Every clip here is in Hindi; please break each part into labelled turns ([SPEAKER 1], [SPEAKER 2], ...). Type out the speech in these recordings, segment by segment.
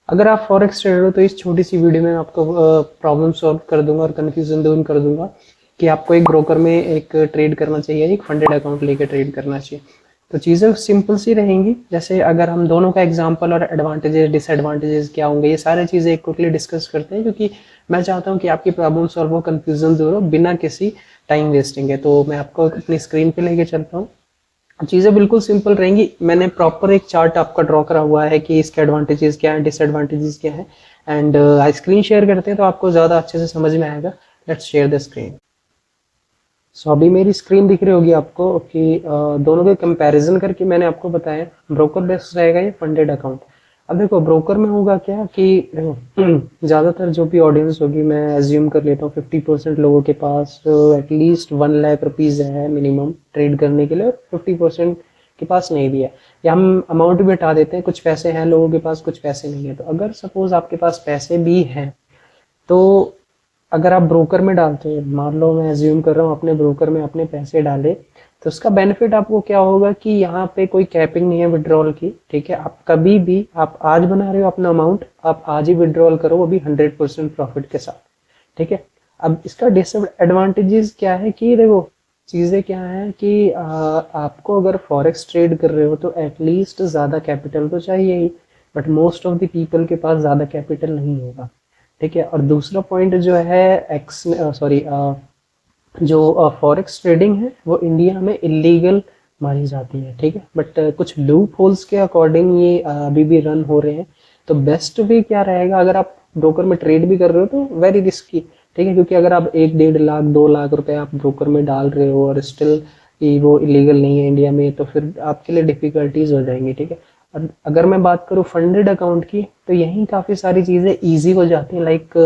[SPEAKER 1] अगर आप फॉरेक्स ट्रेडर हो तो इस छोटी सी वीडियो में आपको प्रॉब्लम सॉल्व कर दूंगा और कन्फ्यूजन दूर कर दूंगा कि आपको एक ब्रोकर में एक ट्रेड करना चाहिए, एक फंडेड अकाउंट लेके ट्रेड करना चाहिए। तो चीज़ें सिंपल सी रहेंगी। जैसे अगर हम दोनों का एग्जांपल और एडवांटेजेस डिसएडवांटेजेस क्या होंगे, ये सारी चीज़ें एक क्विकली डिस्कस करते हैं, क्योंकि मैं चाहता हूँ कि आपकी प्रॉब्लम सॉल्व हो, कन्फ्यूजन दूर हो, बिना किसी टाइम वेस्टिंग है। तो मैं आपको अपनी स्क्रीन पे लेके चलता हूँ। चीज़ें बिल्कुल सिंपल रहेंगी। मैंने प्रॉपर एक चार्ट आपका ड्रॉ करा हुआ है कि इसके एडवांटेजेस क्या है, डिसएडवांटेजेस क्या है। एंड स्क्रीन शेयर करते हैं तो आपको ज़्यादा अच्छे से समझ में आएगा। Let's share the screen. So अभी मेरी स्क्रीन दिख रही होगी आपको कि दोनों के कंपैरिजन करके मैंने आपको बताया ब्रोकर बेस्ट रहेगा या फंडेड अकाउंट। अब देखो ब्रोकर में होगा क्या कि ज़्यादातर जो भी ऑडियंस होगी, मैं एज्यूम कर लेता हूँ 50% लोगों के पास एटलीस्ट 1 लाख रुपीज़ है मिनिमम ट्रेड करने के लिए, और 50% के पास नहीं भी है। या हम अमाउंट भी हटा देते हैं, कुछ पैसे हैं लोगों के पास, कुछ पैसे नहीं है। तो अगर सपोज आपके पास पैसे भी हैं तो अगर आप ब्रोकर में डालते हैं, मान लो मैं एज्यूम कर रहा हूँ अपने ब्रोकर में अपने पैसे डाले, तो उसका बेनिफिट आपको क्या होगा कि यहाँ पे कोई कैपिंग नहीं है विड्रॉल की। ठीक है, आप कभी भी, आप आज बना रहे हो अपना अमाउंट, आप आज ही विड्रॉल करो, वो भी 100% प्रॉफिट के साथ। ठीक है, अब इसका डिसएडवांटेजेस क्या है कि देखो चीज़ें क्या है कि आपको अगर फॉरेक्स ट्रेड कर रहे हो तो एटलीस्ट ज़्यादा कैपिटल तो चाहिए ही, but most of the people के पास ज़्यादा कैपिटल नहीं होगा। ठीक है, और दूसरा पॉइंट जो है एक्स सॉरी जो फॉरेक्स ट्रेडिंग है वो इंडिया में इलीगल मानी जाती है। ठीक है, बट कुछ लूप होल्स के अकॉर्डिंग ये अभी भी रन हो रहे हैं। तो बेस्ट वे क्या रहेगा, अगर आप ब्रोकर में ट्रेड भी कर रहे हो तो वेरी रिस्की। ठीक है, क्योंकि अगर आप 1 1.5 लाख 2 लाख रुपए आप ब्रोकर में डाल रहे हो और स्टिल वो इलीगल नहीं है इंडिया में, तो फिर आपके लिए डिफिकल्टीज हो जाएंगी। ठीक है, और अगर मैं बात करूँ फंडेड अकाउंट की, तो यहीं काफ़ी सारी चीज़ें ईजी हो जाती हैं। लाइक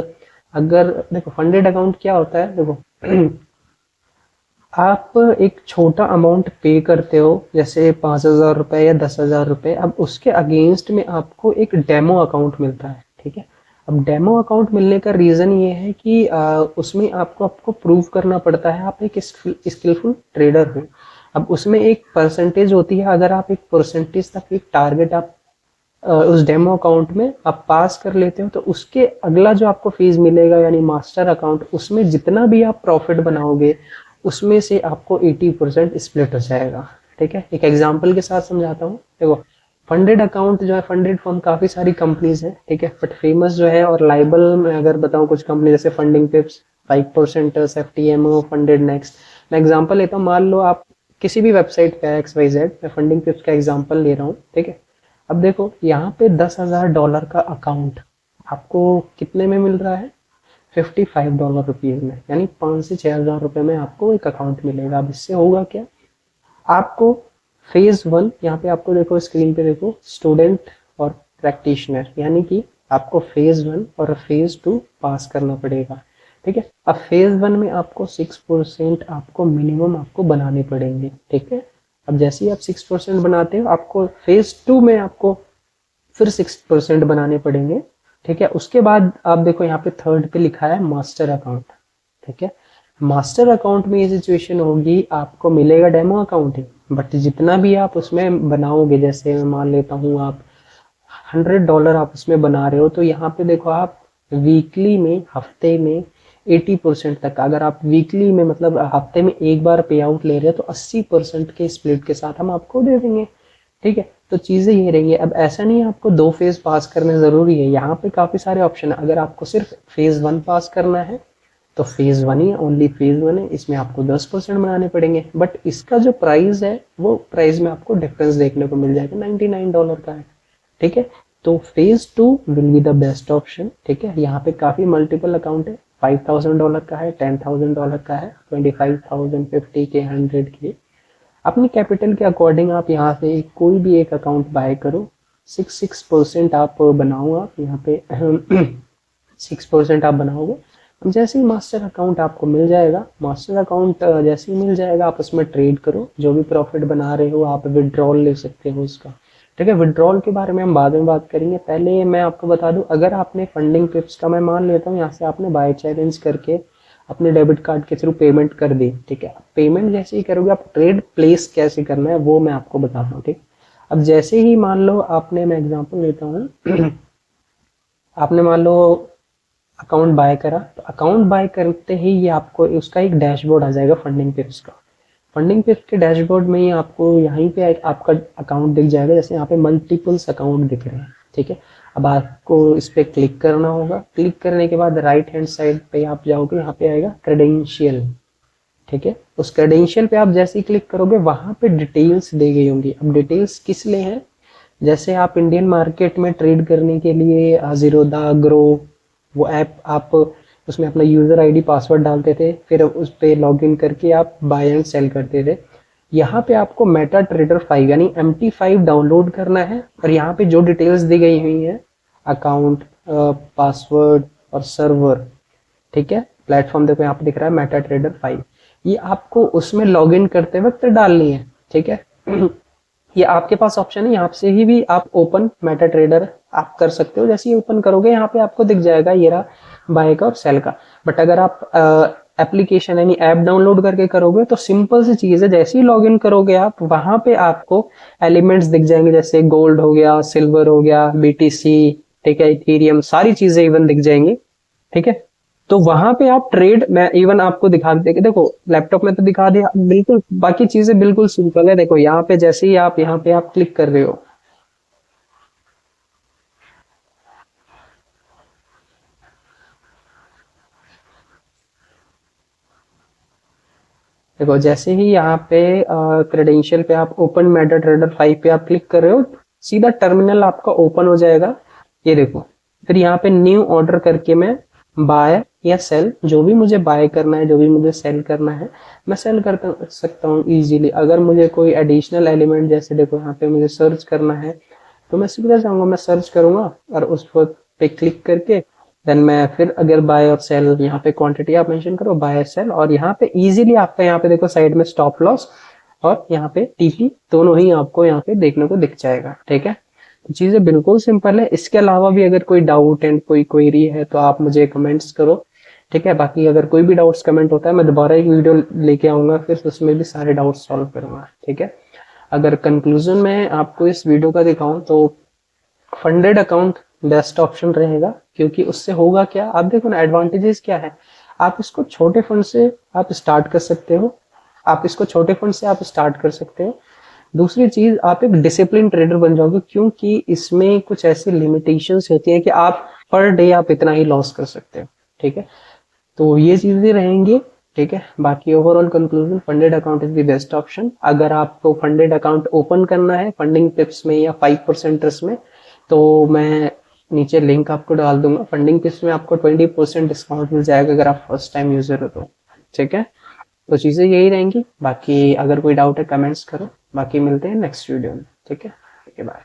[SPEAKER 1] अगर देखो फंडेड अकाउंट क्या होता है, देखो आप एक छोटा अमाउंट पे करते हो, जैसे 5,000 रुपये या 10,000 रुपये। अब उसके अगेंस्ट में आपको एक डेमो अकाउंट मिलता है। ठीक है, अब डेमो अकाउंट मिलने का रीज़न ये है कि उसमें आपको आपको प्रूव करना पड़ता है आप एक स्किलफुल ट्रेडर हो। अब उसमें एक परसेंटेज होती है, अगर आप एक परसेंटेज तक एक टारगेट आप उस डेमो अकाउंट में आप पास कर लेते हो, तो उसके अगला जो आपको फीस मिलेगा यानी मास्टर अकाउंट, उसमें जितना भी आप प्रॉफिट बनाओगे उसमें से आपको 80% स्प्लिट हो जाएगा। ठीक है, एक एग्जांपल के साथ समझाता हूँ। देखो फंडेड अकाउंट जो है, फंडेड फॉर्म काफ़ी सारी कंपनीज है। ठीक है, बट फेमस जो है और लाइबल में अगर बताऊँ कुछ कंपनी, जैसे फंडिंग पिप्स, 5%, एफटीएमओ, फंडेड नेक्स्ट। मैं एग्जांपल लेता हूँ, मान लो आप किसी भी वेबसाइट पे XYZ, मैं फंडिंग पिप्स का एग्जांपल ले रहा हूँ। ठीक है, अब देखो यहाँ पे $10,000 का अकाउंट आपको कितने में मिल रहा है, $55 में, यानी 5 से 6 हज़ार रुपये में आपको एक अकाउंट मिलेगा। अब इससे होगा क्या, आपको फेज 1, यहाँ पे आपको देखो स्क्रीन पे देखो, स्टूडेंट और प्रैक्टिशनर, यानी कि आपको फेज 1 और फेज 2 पास करना पड़ेगा। ठीक है, अब फेज 1 में आपको 6% आपको मिनिमम आपको बनाने पड़ेंगे। ठीक है, अब जैसे ही आप 6% बनाते हो, आपको फेज 2 में आपको फिर 6% बनाने पड़ेंगे। ठीक है, उसके बाद आप देखो यहाँ पे थर्ड पे लिखा है मास्टर अकाउंट। ठीक है, मास्टर अकाउंट में ये सिचुएशन होगी, आपको मिलेगा डेमो अकाउंट ही, बट जितना भी आप उसमें बनाओगे, जैसे मैं मान लेता हूँ आप $100 आप उसमें बना रहे हो, तो यहाँ पे देखो आप वीकली में, हफ्ते में 80% तक, अगर आप वीकली में मतलब हफ्ते में एक बार पे आउट ले रहे हो, तो 80% के स्प्लिट के साथ हम आपको दे देंगे। ठीक है, तो चीज़ें ये रहेंगी। अब ऐसा नहीं है आपको 2 फेज पास करने ज़रूरी है, यहाँ पे काफ़ी सारे ऑप्शन है। अगर आपको सिर्फ फेज 1 पास करना है तो फेज 1 ही, ओनली फेज 1 है, इसमें आपको 10% बनाने पड़ेंगे। बट इसका जो प्राइस है वो प्राइस में आपको डिफरेंस देखने को मिल जाएगा, $99 का है। ठीक है, तो phase 2 will be the best option. ठीक है, यहाँ पे काफ़ी मल्टीपल अकाउंट है, $5,000 का है, $10,000 का है, 25,000, 50K, 100K। अपनी कैपिटल के अकॉर्डिंग आप यहाँ से कोई भी एक अकाउंट बाय करो, 6% आप बनाओ, आप यहाँ पे 6% आप बनाओगे। जैसे ही मास्टर अकाउंट आपको मिल जाएगा, मास्टर अकाउंट जैसे ही मिल जाएगा, आप उसमें ट्रेड करो, जो भी प्रॉफिट बना रहे हो आप विड्रॉल ले सकते हो उसका। ठीक है, विड्रॉल के बारे में हम बाद में बात करेंगे, पहले मैं आपको बता दूं, अगर आपने फंडिंग पिप्स का, मैं मान लेता हूँ यहाँ से आपने बाय चैलेंज करके अपने डेबिट कार्ड के थ्रू पेमेंट कर दी। ठीक है, पेमेंट जैसे ही करोगे, आप ट्रेड प्लेस कैसे करना है वो मैं आपको बताता हूँ। ठीक, अब जैसे ही मान लो आपने, मैं एग्जांपल लेता हूँ आपने मान लो अकाउंट बाय करा, तो अकाउंट बाय करते ही ये आपको उसका एक डैशबोर्ड आ जाएगा फंडिंग पिप्स का। फंडिंग पिप्स के डैशबोर्ड में ही आपको यहीं पे आपका अकाउंट दिख जाएगा, जैसे यहाँ पे मल्टीपल्स अकाउंट दिख रहे हैं, ठीक है। अब आपको इस पर क्लिक करना होगा। क्लिक करने के बाद राइट हैंड साइड पे आप जाओगे, यहाँ पे आएगा क्रेडेंशियल, ठीक है। उस क्रेडेंशियल पे आप जैसे ही क्लिक करोगे वहां पे डिटेल्स दी गई होंगी। अब डिटेल्स किस लिए हैं, जैसे आप इंडियन मार्केट में ट्रेड करने के लिए जीरोधा, ग्रो, वो ऐप आप उसमें अपना यूजर आईडी पासवर्ड डालते थे, फिर उस पर लॉग इन करके आप बाय एंड सेल करते थे। यहाँ पे आपको मेटा ट्रेडर 5 यानी MT5 डाउनलोड करना है, और यहाँ पे जो डिटेल्स दी गई हुई है, अकाउंट, पासवर्ड और सर्वर, ठीक है, प्लेटफॉर्म देखो यहाँ पे दिख रहा है मेटा ट्रेडर 5, ये आपको उसमें लॉग इन करते वक्त डालनी है, ठीक है। ये आपके पास ऑप्शन है, यहाँ से ही भी आप ओपन मेटा ट्रेडर आप कर सकते हो। जैसे ही ओपन करोगे यहाँ पे आपको दिख जाएगा ये रहा बाय का और सेल का। बट अगर आप एप्लीकेशन यानी ऐप डाउनलोड करके करोगे तो सिंपल सी चीज है, जैसे ही लॉग इन करोगे आप वहां पे आपको एलिमेंट्स दिख जाएंगे, जैसे गोल्ड हो गया, सिल्वर हो गया, BTC, ठीक है, इथेरियम, सारी चीजें इवन दिख जाएंगी, ठीक है। तो वहां पे आप ट्रेड, मैं इवन आपको दिखा देते, देखो लैपटॉप में तो दिखा दिया बिल्कुल, बाकी चीजें बिल्कुल सिंपल है। देखो यहाँ पे जैसे ही आप यहाँ पे आप क्लिक कर रहे हो, देखो जैसे ही यहाँ पे क्रेडेंशियल पे आप ओपन मेटा ट्रेडर 5 पे आप क्लिक कर रहे हो, सीधा टर्मिनल आपका ओपन हो जाएगा। ये देखो, फिर यहाँ पे न्यू ऑर्डर करके मैं बाय या सेल, जो भी मुझे बाय करना है, जो भी मुझे सेल करना है, मैं सेल कर सकता हूँ इजीली। अगर मुझे कोई एडिशनल एलिमेंट, जैसे देखो यहाँ पे मुझे सर्च करना है, तो मैं सीधा जाऊंगा, मैं सर्च करूंगा और उस पे क्लिक करके देन मैं फिर अगर बाय और सेल, यहाँ पे क्वांटिटी आप मेंशन करो, बाय सेल, और यहाँ पे इजीली आपका यहाँ पे देखो साइड में स्टॉप लॉस और यहाँ पे TP दोनों ही आपको यहाँ पे देखने को दिख जाएगा, ठीक है। तो चीजें बिल्कुल सिंपल है। इसके अलावा भी अगर कोई डाउट एंड कोई क्वेरी है तो आप मुझे कमेंट्स करो, ठीक है। बाकी अगर कोई भी डाउट्स कमेंट होता है, मैं दोबारा एक वीडियो लेके आऊंगा, फिर उसमें भी सारे डाउट्स सॉल्व करूंगा, ठीक है। अगर कंक्लूजन में आपको इस वीडियो का दिखाऊं तो फंडेड अकाउंट बेस्ट ऑप्शन रहेगा, क्योंकि उससे होगा क्या, आप देखो ना एडवांटेजेस क्या है। आप इसको छोटे फंड से आप स्टार्ट कर सकते हो, दूसरी चीज आप एक डिसिप्लिन ट्रेडर बन जाओगे, क्योंकि इसमें कुछ ऐसी लिमिटेशंस होती है कि आप पर डे आप इतना ही लॉस कर सकते हो, ठीक है। तो ये चीजें रहेंगी, ठीक है। बाकी overall conclusion, funded account is the best option. अगर आपको फंडेड अकाउंट ओपन करना है फंडिंग टिप्स में या 5% में, तो मैं नीचे लिंक आपको डाल दूंगा। फंडिंग टिप्स में आपको 20% डिस्काउंट मिल जाएगा अगर आप फर्स्ट टाइम यूजर हो तो, ठीक है। तो चीजें यही रहेंगी। बाकी अगर कोई डाउट है कमेंट्स करो, बाकी मिलते हैं नेक्स्ट वीडियो में, ठीक है। बाय।